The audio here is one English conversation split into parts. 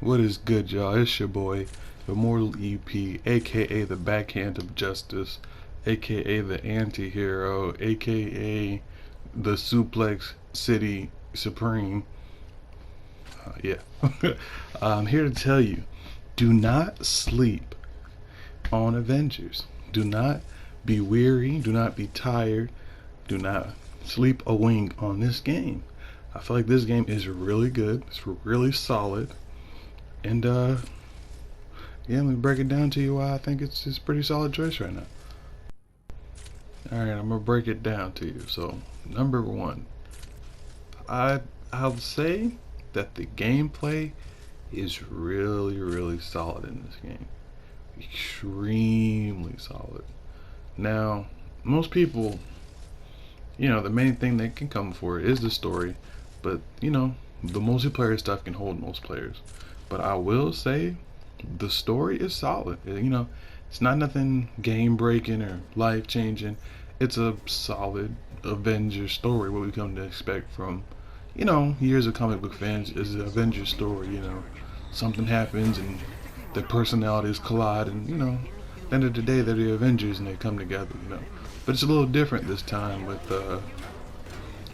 What is good, y'all? It's your boy, Immortal EP, aka the Backhand of Justice, aka the Anti-Hero, aka the Suplex City Supreme. Yeah. I'm here to tell you, do not sleep on Avengers. Do not be weary, do not be tired, do not sleep a wink on this game. I feel like this game is really good, it's really solid. And yeah, let me break it down to you why I think it's a pretty solid choice right now. Alright, I'm gonna break it down to you. So, number one, I'll say that the gameplay is really solid in this game. Extremely solid. Now, most people, the main thing they can come for is the story, but the multiplayer stuff can hold most players. But I will say the story is solid. It's not nothing game breaking or life changing. It's a solid Avengers story. What we come to expect from, years of comic book fans is an Avengers story. Something happens and their personalities collide, and at the end of the day they're the Avengers and they come together. But it's a little different this time with a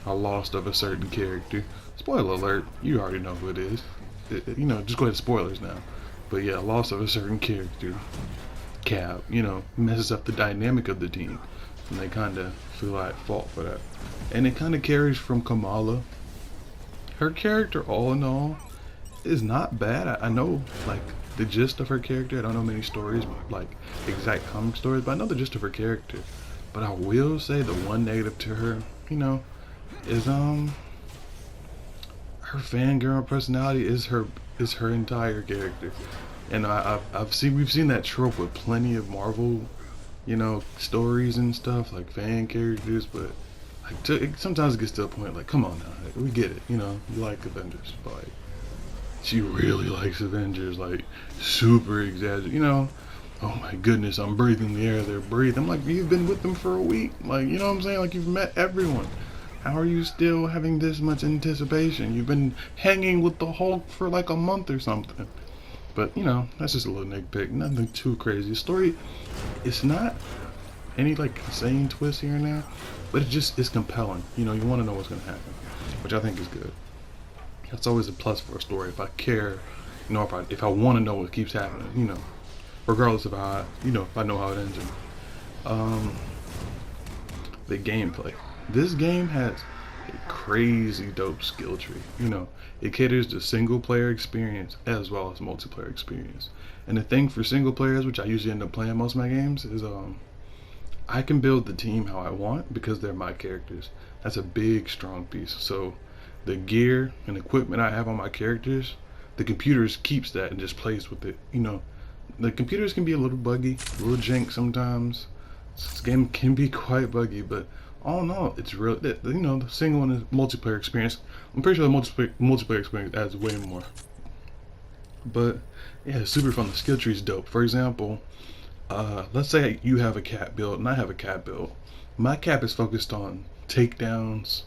loss of a certain character. Spoiler alert, you already know who it is. Just go ahead, spoilers now. But yeah, loss of a certain character, Cap, messes up the dynamic of the team, and they kind of feel at fault for that. And it kind of carries from Kamala. Her character, all in all, is not bad. I know, like, the gist of her character. I don't know many stories, like, exact comic stories, but I know the gist of her character. But I will say the one negative to her, is, her fangirl personality is her entire character. And we've seen that trope with plenty of Marvel, stories and stuff, like fan characters, but sometimes it gets to a point like, come on now, we get it, you like Avengers, but like, she really likes Avengers, like super exaggerated, oh my goodness, I'm breathing the air they're breathing. I'm like, you've been with them for a week, like, you know what I'm saying, like, you've met everyone. How are you still having this much anticipation? You've been hanging with the Hulk for like a month or something. But, that's just a little nitpick. Nothing too crazy. The story, it's not any like insane twist here and there, but it's compelling. You want to know what's going to happen, which I think is good. That's always a plus for a story. If I care, if I want to know what keeps happening, regardless of how, if I know how it ends. The gameplay. This game has a crazy dope skill tree. It caters to single player experience as well as multiplayer experience. And the thing for single players, which I usually end up playing most of my games, is I can build the team how I want because they're my characters. That's a big strong piece. So the gear and equipment I have on my characters, the computers keeps that and just plays with it. The computers can be a little buggy, a little jank sometimes. This game can be quite buggy, but all in all, it's real. The single and the multiplayer experience, I'm pretty sure the multiplayer experience adds way more. But yeah, it's super fun. The skill tree is dope. For example, let's say you have a Cap build and I have a Cap build. My Cap is focused on takedowns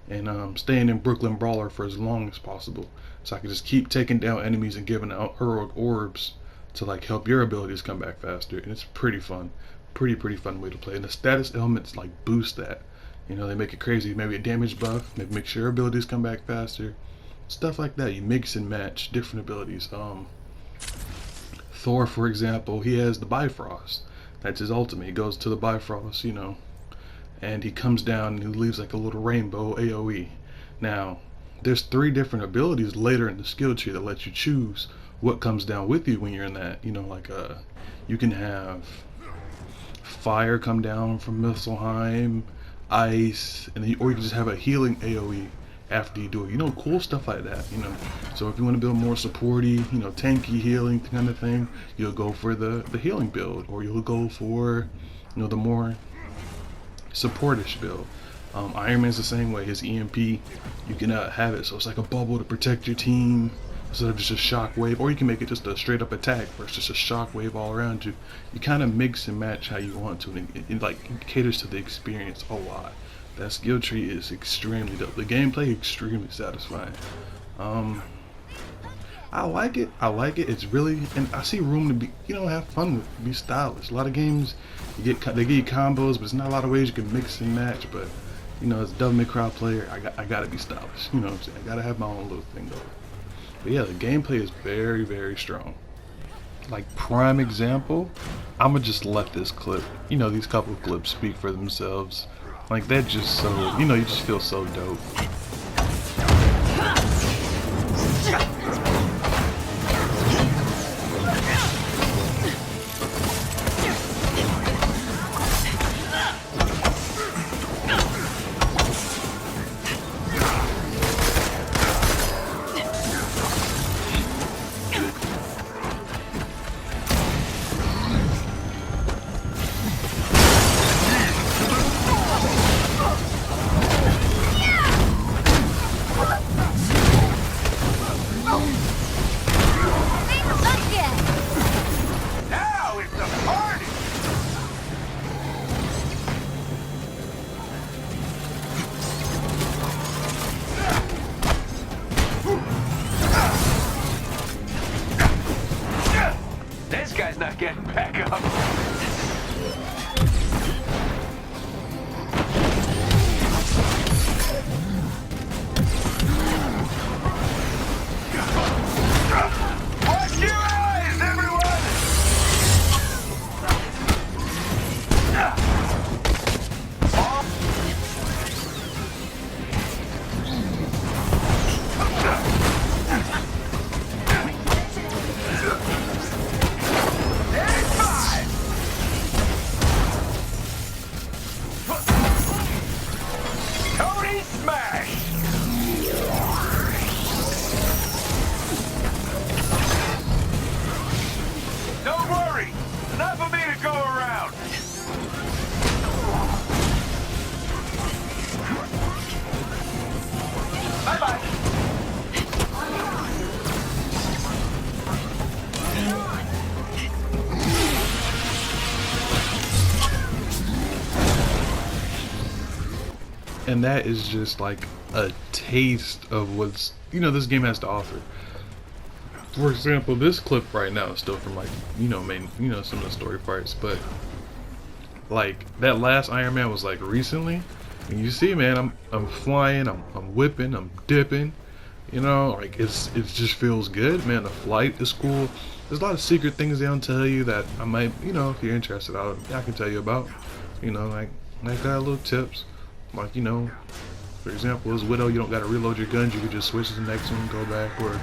and staying in Brooklyn Brawler for as long as possible, so I can just keep taking down enemies and giving out heroic orbs to like help your abilities come back faster. And it's pretty fun. Pretty fun way to play. And the status elements like boost that. They make it crazy. Maybe a damage buff, maybe make sure your abilities come back faster. Stuff like that. You mix and match different abilities. Thor, for example, he has the Bifrost. That's his ultimate. He goes to the Bifrost, and he comes down and he leaves like a little rainbow AoE. Now, there's 3 different abilities later in the skill tree that let you choose what comes down with you when you're in that. You can have fire come down from Misselheim, ice, or you can just have a healing AoE after you do it. Cool stuff like that. So if you want to build more supporty, tanky healing kind of thing, you'll go for the healing build, or you'll go for, the more supportish build. Iron Man's the same way. His EMP, you can have it so it's like a bubble to protect your team instead of just a shockwave, or you can make it just a straight up attack where it's just a shockwave all around you. You kind of mix and match how you want to, and it caters to the experience a lot. That skill tree is extremely dope. The gameplay extremely satisfying. I like it. I like it. It's really, and I see room to be, have fun with, be stylish. A lot of games, they give you combos, but there's not a lot of ways you can mix and match. But as a Devil May Cry player, I gotta be stylish. You know what I'm saying? I gotta have my own little thing going. But yeah, the gameplay is very, very strong. Like prime example, I'ma just let this clip, these couple of clips speak for themselves. Like they're just so, you just feel so dope. This guy's not getting back up. Watch your eyes, everyone! Don't worry, enough of me to go around. Bye-bye. And that is just like a taste of what's this game has to offer. For example, this clip right now is still from like some of the story parts, but like that last Iron Man was like recently, and you see, man, I'm flying, I'm whipping, I'm dipping, like it just feels good, man. The flight is cool. There's a lot of secret things they don't tell you that I might, if you're interested, I can tell you about, like little tips, like for example, as Widow, you don't gotta reload your guns, you can just switch to the next one, go back, or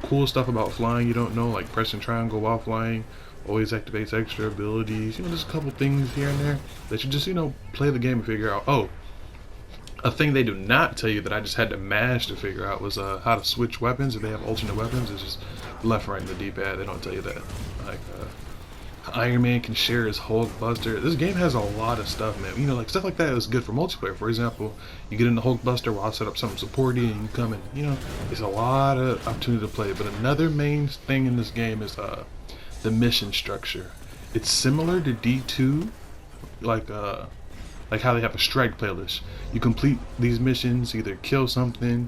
cool stuff about flying you don't know, like pressing triangle while flying always activates extra abilities. There's a couple things here and there that you just play the game and figure out. Oh, a thing they do not tell you that I just had to mash to figure out was how to switch weapons. If they have alternate weapons, it's just left, right, and the D-pad. They don't tell you that. Like Iron Man can share his Hulk Buster. This game has a lot of stuff, man. Like stuff like that is good for multiplayer. For example, you get into Hulk Buster while I set up something supporty, and you come in. There's a lot of opportunity to play. But another main thing in this game is the mission structure. It's similar to D2, like how they have a strike playlist. You complete these missions, either kill something,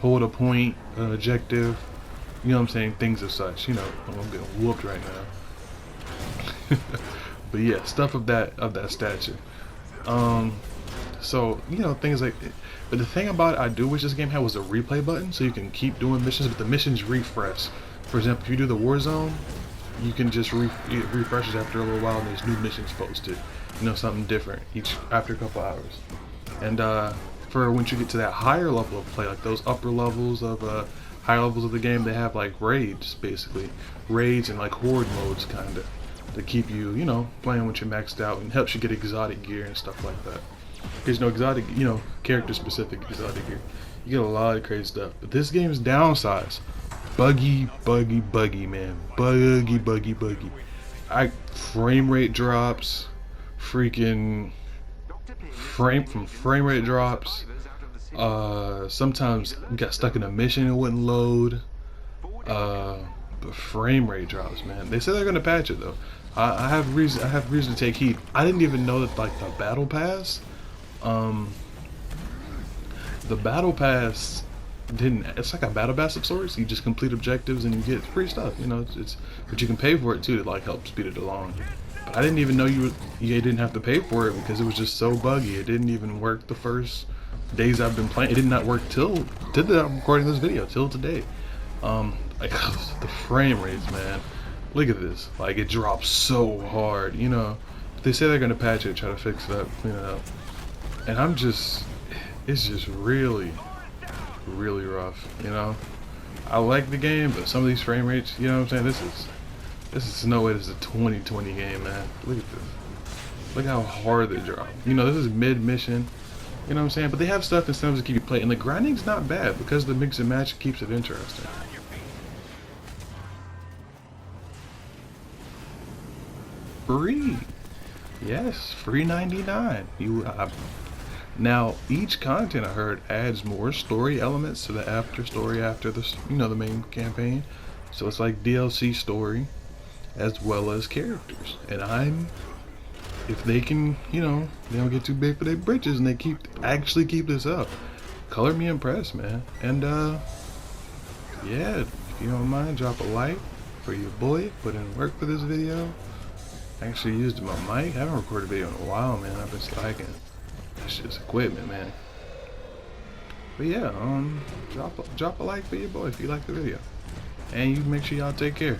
hold a point, an objective. What I'm saying? Things of such. I'm getting whooped right now. But yeah, stuff of that stature. So things like, but the thing about it, I do wish this game had was a replay button, so you can keep doing missions, but the missions refresh. For example, if you do the Warzone, you can just it refreshes after a little while, and there's new missions posted. Something different after a couple hours. And for once you get to that higher level of play, like those upper levels of higher levels of the game, they have like raids, basically raids and like horde modes, kind of, to keep you, playing with your maxed out, and helps you get exotic gear and stuff like that. There's no exotic, character specific exotic gear. You get a lot of crazy stuff. But this game's downside, buggy, man. Buggy. Frame rate drops, freaking frame rate drops. Sometimes we got stuck in a mission and wouldn't load. But frame rate drops, man. They said they're gonna patch it though. I have reason to take heed. I didn't even know that like the battle pass didn't. It's like a battle pass of sorts. You just complete objectives and you get free stuff. You know, but you can pay for it too to like help speed it along. But I didn't even know EA didn't have to pay for it because it was just so buggy. It didn't even work the first days I've been playing. It did not work till I'm recording this video till today. Like the frame rates, man. Look at this. Like it drops so hard. You know, they say they're gonna patch it, try to fix it up, clean it up, and it's just really rough. You know, I like the game, but some of these frame rates, you know what I'm saying? This is no way. This is a 2020 game, man. Look at this. Look how hard they drop. You know, this is mid mission. You know what I'm saying? But they have stuff incentives to keep you playing. And the grinding's not bad because the mix and match keeps it interesting. Free. Yes, free 99. Now, each content I heard adds more story elements to the after story after the, you know, the main campaign. So it's like DLC story as well as characters. And if they can, you know, they don't get too big for their britches and they actually keep this up, color me impressed, man. And yeah, if you don't mind, drop a like for your boy. Put in work for this video. I actually used my mic. I haven't recorded a video in a while, man. I've been slacking. That's just equipment, man. But yeah, drop a like for your boy if you like the video. And you make sure y'all take care.